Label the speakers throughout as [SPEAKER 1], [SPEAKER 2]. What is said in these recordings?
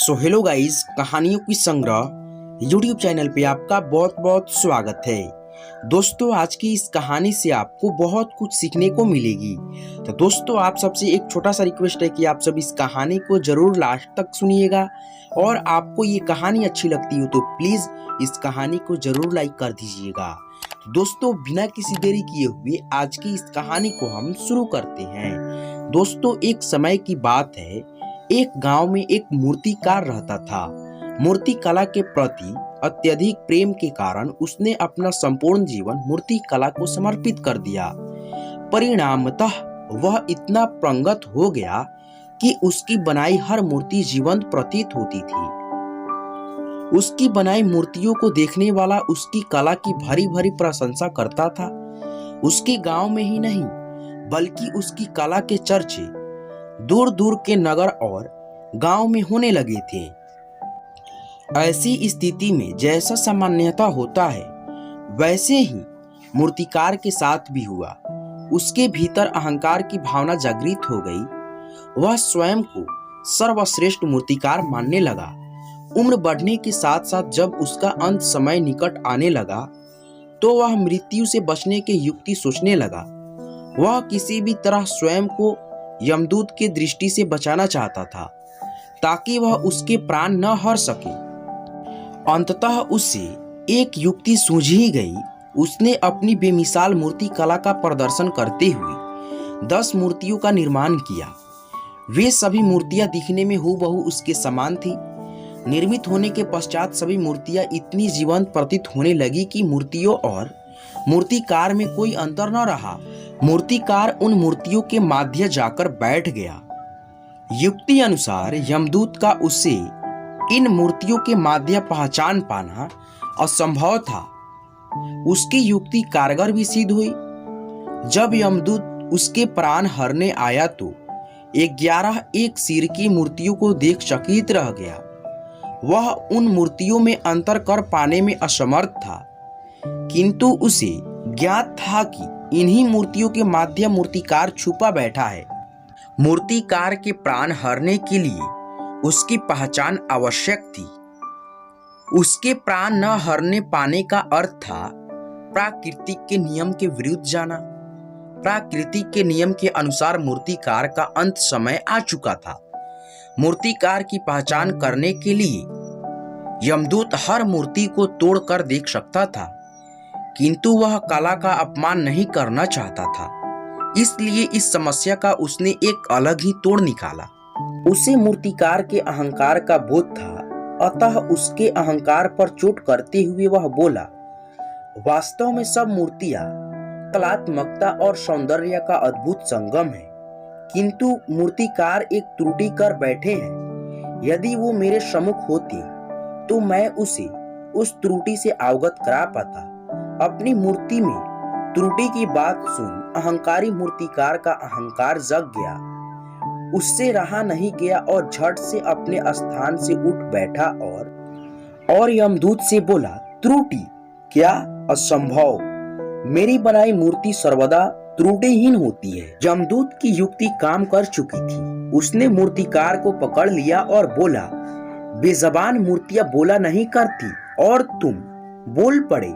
[SPEAKER 1] So hello guys, कहानियों की संग्रह यूट्यूब चैनल पे आपका बहुत बहुत स्वागत है। दोस्तों, आज की इस कहानी से आपको बहुत कुछ सीखने को मिलेगी। तो दोस्तों, आप सबसे एक छोटा सा रिक्वेस्ट है कि आप सब इस कहानी को जरूर लास्ट तक सुनिएगा और आपको ये कहानी अच्छी लगती हो तो प्लीज इस कहानी को जरूर लाइक कर दीजिएगा। तो दोस्तों, बिना किसी देरी किए हुए आज की इस कहानी को हम शुरू करते हैं। दोस्तों, एक समय की बात है, एक गांव में एक मूर्तिकार रहता था। मूर्ति कला के प्रति अत्यधिक प्रेम के कारण उसने अपना संपूर्ण जीवन मूर्ति कला को समर्पित कर दिया। परिणामतः वह इतना पारंगत हो गया कि उसकी बनाई हर मूर्ति जीवंत प्रतीत होती थी। उसकी बनाई मूर्तियों को देखने वाला उसकी कला की भरी भरी प्रशंसा करता था। उसके गांव में ही नहीं बल्कि उसकी कला के चर्चे दूर दूर के नगर और गांव में होने लगे थे। ऐसी स्थिति में जैसा सामान्यतः होता है वैसे ही मूर्तिकार के साथ भी हुआ। उसके भीतर अहंकार की भावना जागृत हो गई। वह स्वयं को सर्वश्रेष्ठ मूर्तिकार मानने लगा। उम्र बढ़ने के साथ साथ जब उसका अंत समय निकट आने लगा तो वह मृत्यु से बचने की युक्ति सोचने लगा। वह किसी भी तरह स्वयं को यमदूत की दृष्टि से बचाना चाहता था ताकि वह उसके प्राण न हर सके। अंततः उसे एक युक्ति सूझ ही गई। उसने अपनी बेमिसाल मूर्ति कला का प्रदर्शन करते हुए 10 मूर्तियों का निर्माण किया। वे सभी मूर्तियां दिखने में हूबहू उसके समान थी। निर्मित होने के पश्चात सभी मूर्तियां इतनी जीवंत प्रतीत होने लगी कि मूर्तियों और मूर्तिकार में कोई अंतर न रहा। मूर्तिकार उन मूर्तियों के माध्य जाकर बैठ गया। युक्ति अनुसार यमदूत का उसे इन मूर्तियों के माध्य पहचान पाना असंभव था। उसकी युक्ति कारगर भी सिद्ध हुई। जब यमदूत उसके प्राण हरने आया तो 11 एक सिर की मूर्तियों को देख चकित रह गया। वह उन मूर्तियों में अंतर कर पाने में असमर्थ था, किंतु उसे ज्ञात था कि इन्हीं मूर्तियों के माध्य मूर्तिकार छुपा बैठा है। मूर्तिकार के प्राण हरने के लिए उसकी पहचान आवश्यक थी। उसके प्राण न हरने पाने का अर्थ था प्राकृतिक के नियम के विरुद्ध जाना। प्राकृतिक के नियम के अनुसार मूर्तिकार का अंत समय आ चुका था। मूर्तिकार की पहचान करने के लिए यमदूत हर मूर्ति को तोड़कर देख सकता था, किंतु वह कला का अपमान नहीं करना चाहता था। इसलिए इस समस्या का उसने एक अलग ही तोड़ निकाला। उसे मूर्तिकार के अहंकार का बोध था, अतः उसके अहंकार पर चोट करते हुए वह बोला, वास्तव में सब मूर्तियां कलात्मकता और सौंदर्य का अद्भुत संगम है, किंतु मूर्तिकार एक त्रुटि कर बैठे हैं। यदि वो मेरे सम्मुख होते तो मैं उसे उस त्रुटि से अवगत करा पाता। अपनी मूर्ति में त्रुटि की बात सुन अहंकारी मूर्तिकार का अहंकार जग गया। उससे रहा नहीं गया और झट से अपने स्थान से उठ बैठा और यमदूत से बोला, त्रुटि क्या? असंभव। मेरी बनाई मूर्ति सर्वदा त्रुटिहीन होती है। यमदूत की युक्ति काम कर चुकी थी। उसने मूर्तिकार को पकड़ लिया और बोला, बेजबान मूर्तियां बोला नहीं करती और तुम बोल पड़े।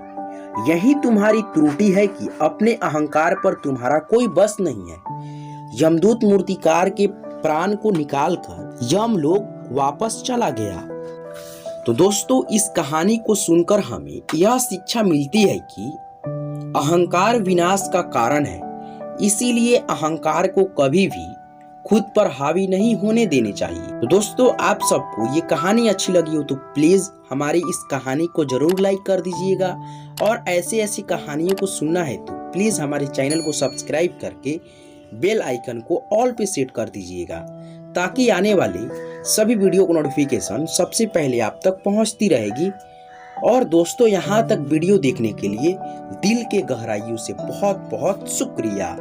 [SPEAKER 1] यही तुम्हारी त्रुटि है कि अपने अहंकार पर तुम्हारा कोई बस नहीं है। यमदूत मूर्तिकार के प्राण को निकालकर यमलोक वापस चला गया। तो दोस्तों, इस कहानी को सुनकर हमें यह शिक्षा मिलती है कि अहंकार विनाश का कारण है। इसीलिए अहंकार को कभी भी खुद पर हावी नहीं होने देने चाहिए। तो दोस्तों, आप सबको ये कहानी अच्छी लगी हो तो प्लीज हमारी इस कहानी को जरूर लाइक कर दीजिएगा और ऐसी कहानियों को सुनना है तो प्लीज हमारे चैनल को सब्सक्राइब करके बेल आइकन को ऑल पे सेट कर दीजिएगा, ताकि आने वाले सभी वीडियो को नोटिफिकेशन सबसे पहले आप तक पहुंचती रहेगी। और दोस्तों, यहाँ तक वीडियो देखने के लिए दिल के गहराइयों से बहुत बहुत शुक्रिया।